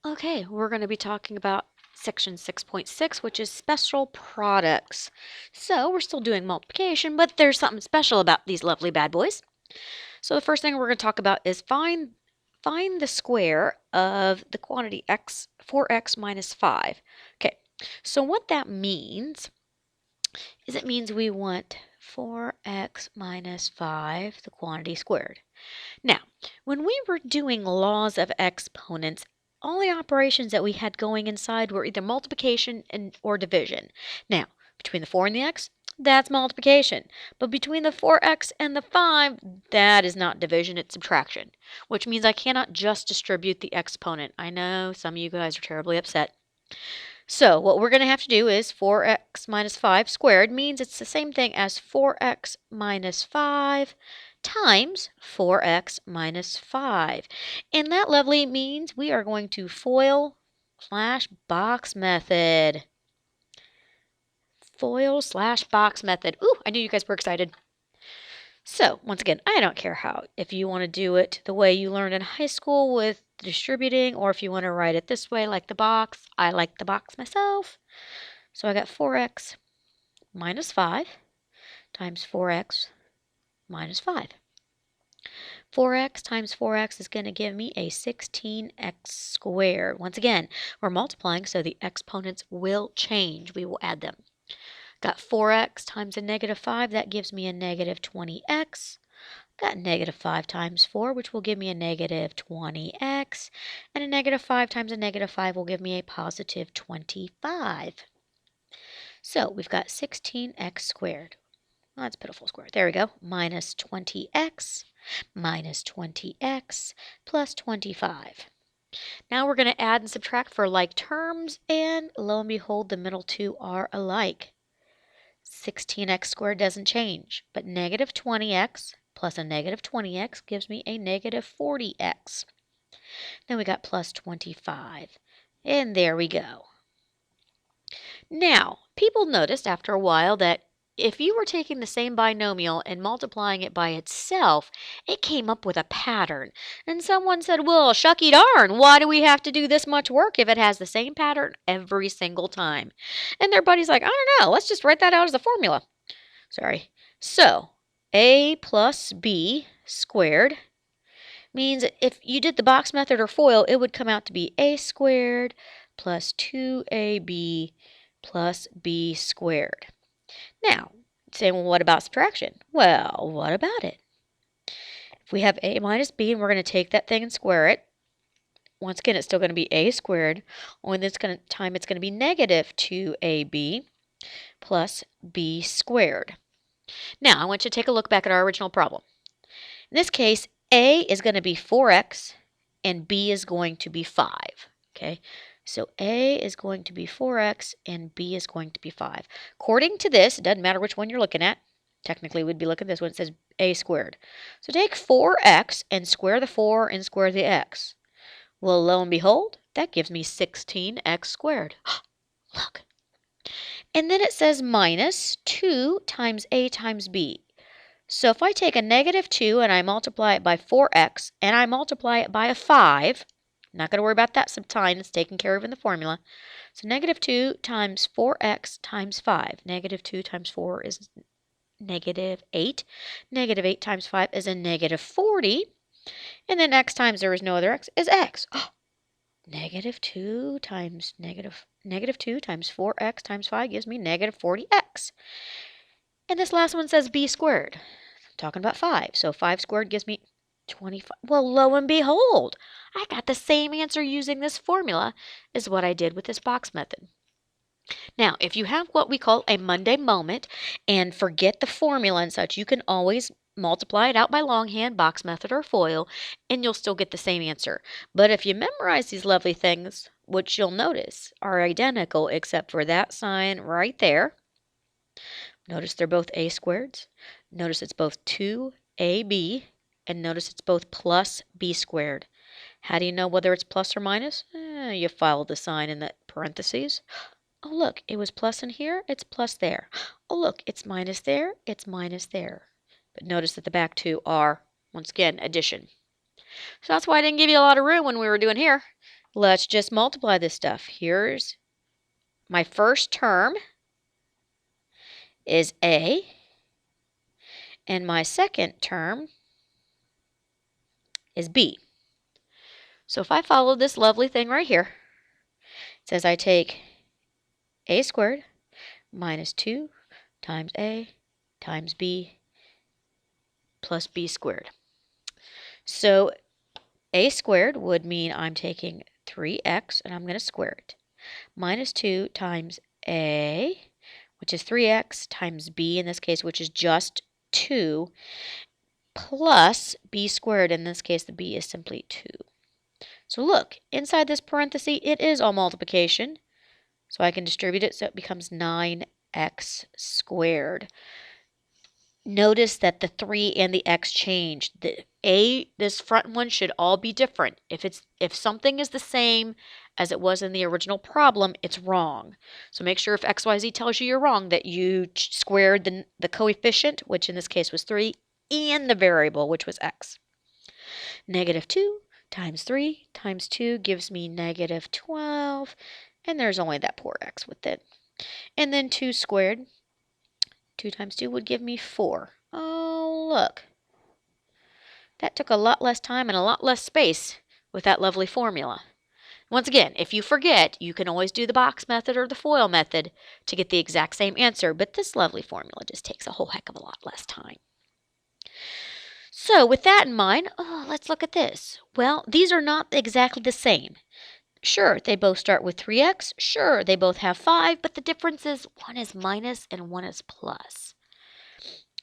Okay, we're going to be talking about section 6.6, which is special products. So we're still doing multiplication, but there's something special about these lovely bad boys. So the first thing we're going to talk about is find the square of the quantity x 4x minus 5. Okay, so what that means is it means we want 4x minus 5, the quantity squared. Now, when we were doing laws of exponents, all the operations that we had going inside were either multiplication or division. Now, between the 4 and the x, that's multiplication. But between the 4x and the 5, that is not division, it's subtraction. Which means I cannot just distribute the exponent. I know some of you guys are terribly upset. So what we're going to have to do is 4x minus 5 squared means it's the same thing as 4x minus 5 times 4x minus 5. And that lovely means we are going to FOIL/box method. FOIL/box method. Ooh, I knew you guys were excited. So, once again, I don't care how. If you want to do it the way you learned in high school with distributing, or if you want to write it this way like the box, I like the box myself. So I got 4x minus 5 times 4x minus 5. 4x times 4x is going to give me a 16x squared. Once again, we're multiplying, so the exponents will change. We will add them. Got 4x times a negative 5. That gives me a negative 20x. Got negative 5 times 4, which will give me a negative 20x. And a negative 5 times a negative 5 will give me a positive 25. So we've got 16x squared. Well, that's pitiful square. There we go. Minus 20x minus 20x plus 25. Now we're going to add and subtract for like terms, and lo and behold, the middle two are alike. 16x squared doesn't change, but negative 20x plus a negative 20x gives me a negative 40x. Then we got plus 25, and there we go. Now, people noticed after a while that if you were taking the same binomial and multiplying it by itself, it came up with a pattern. And someone said, well, shucky darn, why do we have to do this much work if it has the same pattern every single time? And their buddy's like, I don't know, let's just write that out as a formula. Sorry. So, a plus b squared means if you did the box method or FOIL, it would come out to be a squared plus 2ab plus b squared. Now, saying, well, what about subtraction? Well, what about it? If we have a minus b and we're going to take that thing and square it, once again, it's still going to be a squared. Only this time it's going to be negative 2ab plus b squared. Now, I want you to take a look back at our original problem. In this case, a is going to be 4x and b is going to be 5. Okay, so a is going to be 4x and b is going to be 5. According to this, it doesn't matter which one you're looking at. Technically, we'd be looking at this one. It says a squared. So take 4x and square the 4 and square the x. Well, lo and behold, that gives me 16x squared. Look. And then it says minus 2 times a times b. So if I take a negative 2 and I multiply it by 4x and I multiply it by a 5, I'm not going to worry about that subtime. It's taken care of in the formula. So negative 2 times 4x times 5. Negative 2 times 4 is negative 8. Negative 8 times 5 is a negative 40. And then x times there is no other x is x. Oh, negative 2 times negative 2 times 4x times 5 gives me negative 40x. And this last one says b squared. I'm talking about 5. So 5 squared gives me 25. Well, lo and behold, I got the same answer using this formula as what I did with this box method. Now, if you have what we call a Monday moment and forget the formula and such, you can always multiply it out by longhand, box method, or FOIL, and you'll still get the same answer. But if you memorize these lovely things, which you'll notice are identical except for that sign right there, notice they're both a squareds. Notice it's both 2ab, and notice it's both plus b squared. How do you know whether it's plus or minus? You follow the sign in the parentheses. Oh, look, it was plus in here, it's plus there. Oh, look, it's minus there, it's minus there. But notice that the back two are, once again, addition. So that's why I didn't give you a lot of room when we were doing here. Let's just multiply this stuff. Here's my first term is A, and my second term is B. So if I follow this lovely thing right here, it says I take A squared minus 2 times A times B plus B squared. So A squared would mean I'm taking 3x and I'm going to square it. Minus 2 times A, which is 3x, times B in this case, which is just 2, plus B squared. In this case, the B is simply 2. So look, inside this parenthesis, it is all multiplication. So I can distribute it so it becomes 9x squared. Notice that the 3 and the x changed. This front one should all be different. If something is the same as it was in the original problem, it's wrong. So make sure if XYZ tells you you're wrong that you squared the coefficient, which in this case was 3, and the variable, which was x. Negative 2 times 3 times 2 gives me negative 12, and there's only that poor x with it. And then 2 squared. 2 times 2 would give me 4. Oh, look. That took a lot less time and a lot less space with that lovely formula. Once again, if you forget, you can always do the box method or the FOIL method to get the exact same answer, but this lovely formula just takes a whole heck of a lot less time. So with that in mind, let's look at this. Well, these are not exactly the same. Sure, they both start with 3x. Sure, they both have 5, but the difference is one is minus and one is plus.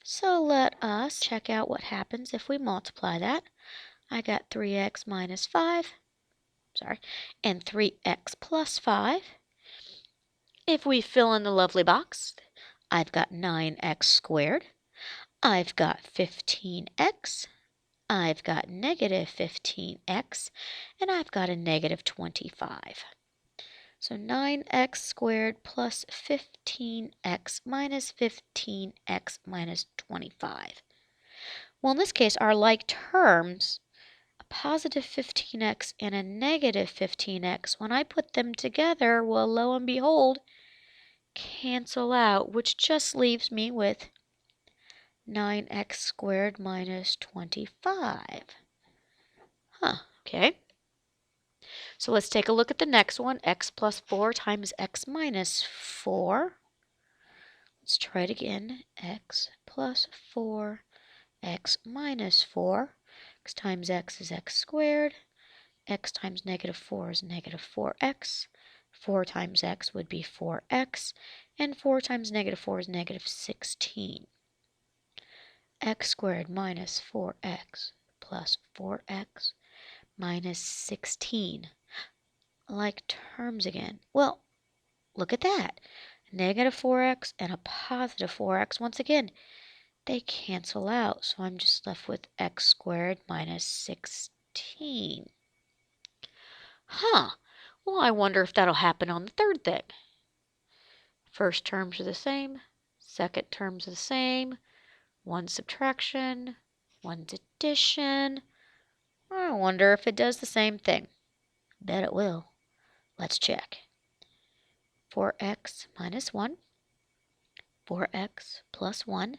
So let us check out what happens if we multiply that. I got 3x minus 5, and 3x plus 5. If we fill in the lovely box, I've got 9x squared. I've got 15x. I've got negative 15x, and I've got a negative 25. So 9x squared plus 15x minus 15x minus 25. Well, in this case, our like terms, a positive 15x and a negative 15x, when I put them together, well, lo and behold, cancel out, which just leaves me with 9x squared minus 25. Okay. So let's take a look at the next one, x plus 4 times x minus 4. Let's try it again, x plus 4, x minus 4. X times x is x squared. X times negative 4 is negative 4x. 4 times x would be 4x. And 4 times negative 4 is negative 16. X squared minus 4x plus 4x minus 16. Like terms again. Well, look at that. Negative 4x and a positive 4x. Once again, they cancel out. So I'm just left with x squared minus 16. Well, I wonder if that'll happen on the third thing. First terms are the same. Second terms are the same. One's subtraction. One's addition. I wonder if it does the same thing. Bet it will. Let's check. 4x minus 1. 4x plus 1.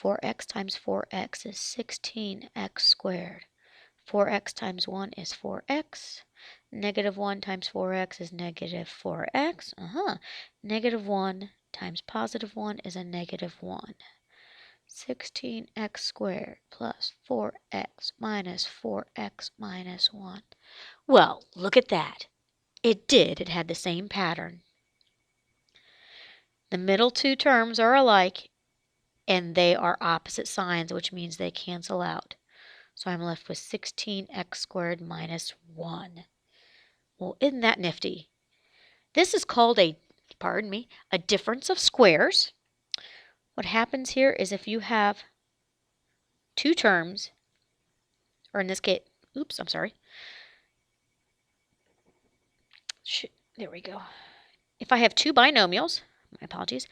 4x times 4x is 16x squared. 4x times 1 is 4x. Negative 1 times 4x is negative 4x. Negative 1 times positive 1 is a negative 1. 16x squared plus 4x minus 4x minus 1. Well, look at that. It did. It had the same pattern. The middle two terms are alike, and they are opposite signs, which means they cancel out. So I'm left with 16x squared minus 1. Well, isn't that nifty? This is called a difference of squares. What happens here is if you have two terms, or in this case, there we go. If I have two binomials, my apologies,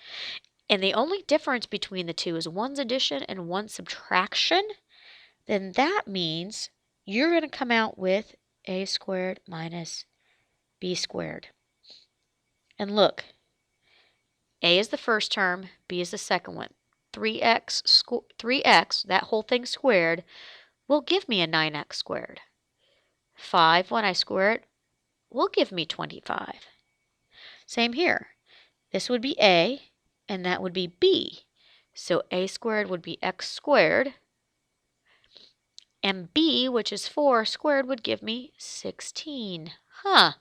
and the only difference between the two is one's addition and one's subtraction, then that means you're going to come out with a squared minus b squared. And look, a is the first term, b is the second one. 3x, that whole thing squared, will give me a 9x squared. 5, when I square it, will give me 25. Same here. This would be a, and that would be b. So a squared would be x squared, and b, which is 4 squared, would give me 16. In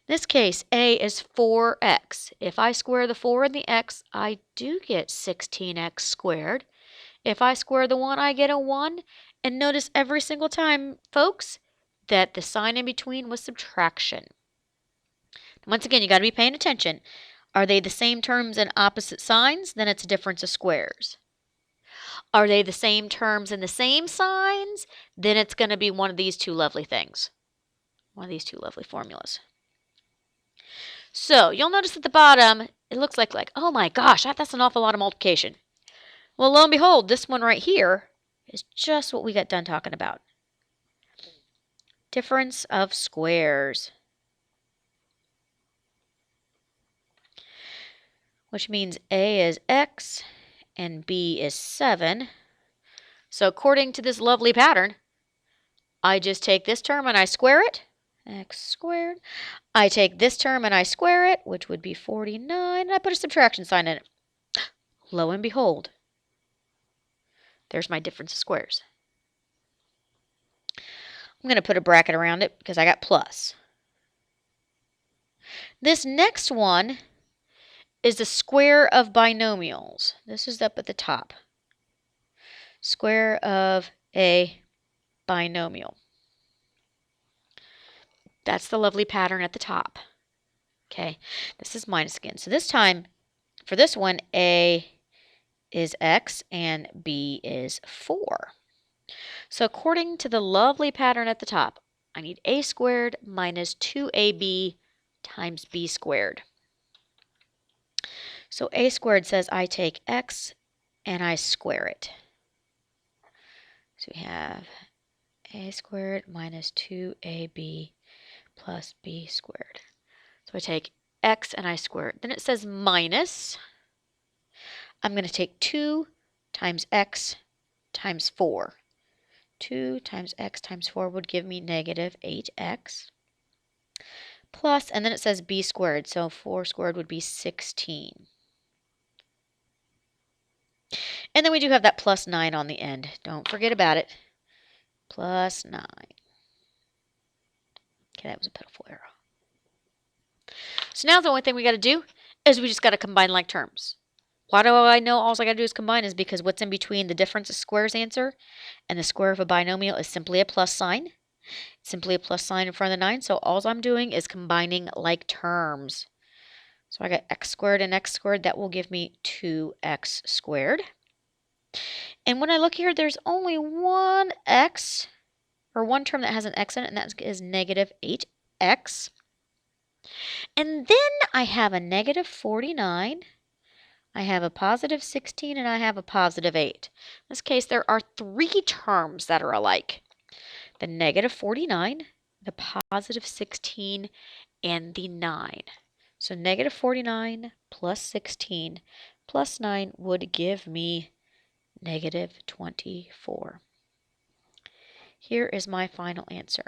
this case, a is 4x. If I square the 4 and the x, I do get 16x squared. If I square the 1, I get a 1. And notice every single time, folks, that the sign in between was subtraction. Once again, you got to be paying attention. Are they the same terms and opposite signs? Then it's a difference of squares. Are they the same terms and the same signs? Then it's going to be one of these two lovely things. One of these two lovely formulas. So you'll notice at the bottom, it looks like oh my gosh, that's an awful lot of multiplication. Well, lo and behold, this one right here is just what we got done talking about. Difference of squares. Which means a is x and b is 7. So according to this lovely pattern, I just take this term and I square it, x squared. I take this term and I square it, which would be 49, and I put a subtraction sign in it. Lo and behold, there's my difference of squares. I'm going to put a bracket around it because I got plus. This next one is the square of binomials. This is up at the top. Square of a binomial. That's the lovely pattern at the top. Okay, this is minus again. So this time, for this one, a is x and b is 4. So according to the lovely pattern at the top, I need a squared minus 2ab times b squared. So a squared says I take x and I square it. So we have a squared minus 2ab plus b squared. So I take x and I square it. Then it says minus. I'm going to take 2 times x times 4. 2 times x times 4 would give me negative 8x. Plus, and then it says b squared, so 4 squared would be 16. And then we do have that plus 9 on the end. Don't forget about it. Plus 9. Okay, that was a pitiful error. So now the only thing we got to do is we just got to combine like terms. Why do I know all I got to do is combine? Is because what's in between the difference of squares answer and the square of a binomial is simply a plus sign. Simply a plus sign in front of the 9. So all I'm doing is combining like terms. So I got x squared and x squared. That will give me 2x squared. And when I look here, there's only one x, or one term that has an x in it, and that is negative 8x. And then I have a negative 49. I have a positive 16, and I have a positive 8. In this case, there are 3 terms that are alike. The negative 49, the positive 16, and the 9. So negative 49 plus 16 plus 9 would give me negative 24. Here is my final answer.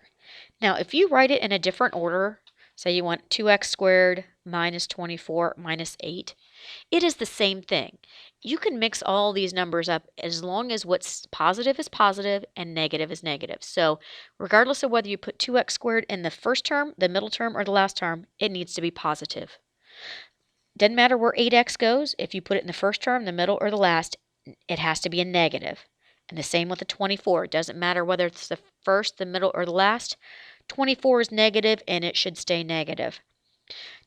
Now, if you write it in a different order, say you want 2x squared minus 24 minus 8, it is the same thing. You can mix all these numbers up as long as what's positive is positive and negative is negative. So regardless of whether you put 2x squared in the first term, the middle term, or the last term, it needs to be positive. Doesn't matter where 8x goes. If you put it in the first term, the middle, or the last, it has to be a negative. And the same with the 24. It doesn't matter whether it's the first, the middle, or the last. 24 is negative, and it should stay negative.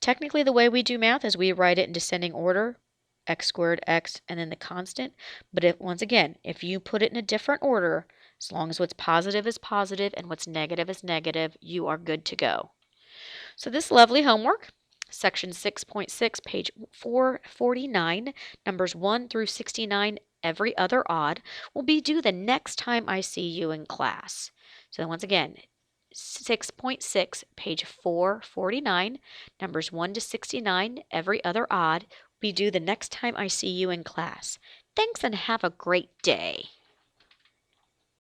Technically, the way we do math is we write it in descending order, x squared, x, and then the constant. But once again, if you put it in a different order, as long as what's positive is positive and what's negative is negative, you are good to go. So this lovely homework, section 6.6, page 449, numbers 1 through 69, every other odd, will be due the next time I see you in class. So once again, 6.6, page 449, numbers 1 to 69, every other odd, will be due the next time I see you in class. Thanks and have a great day.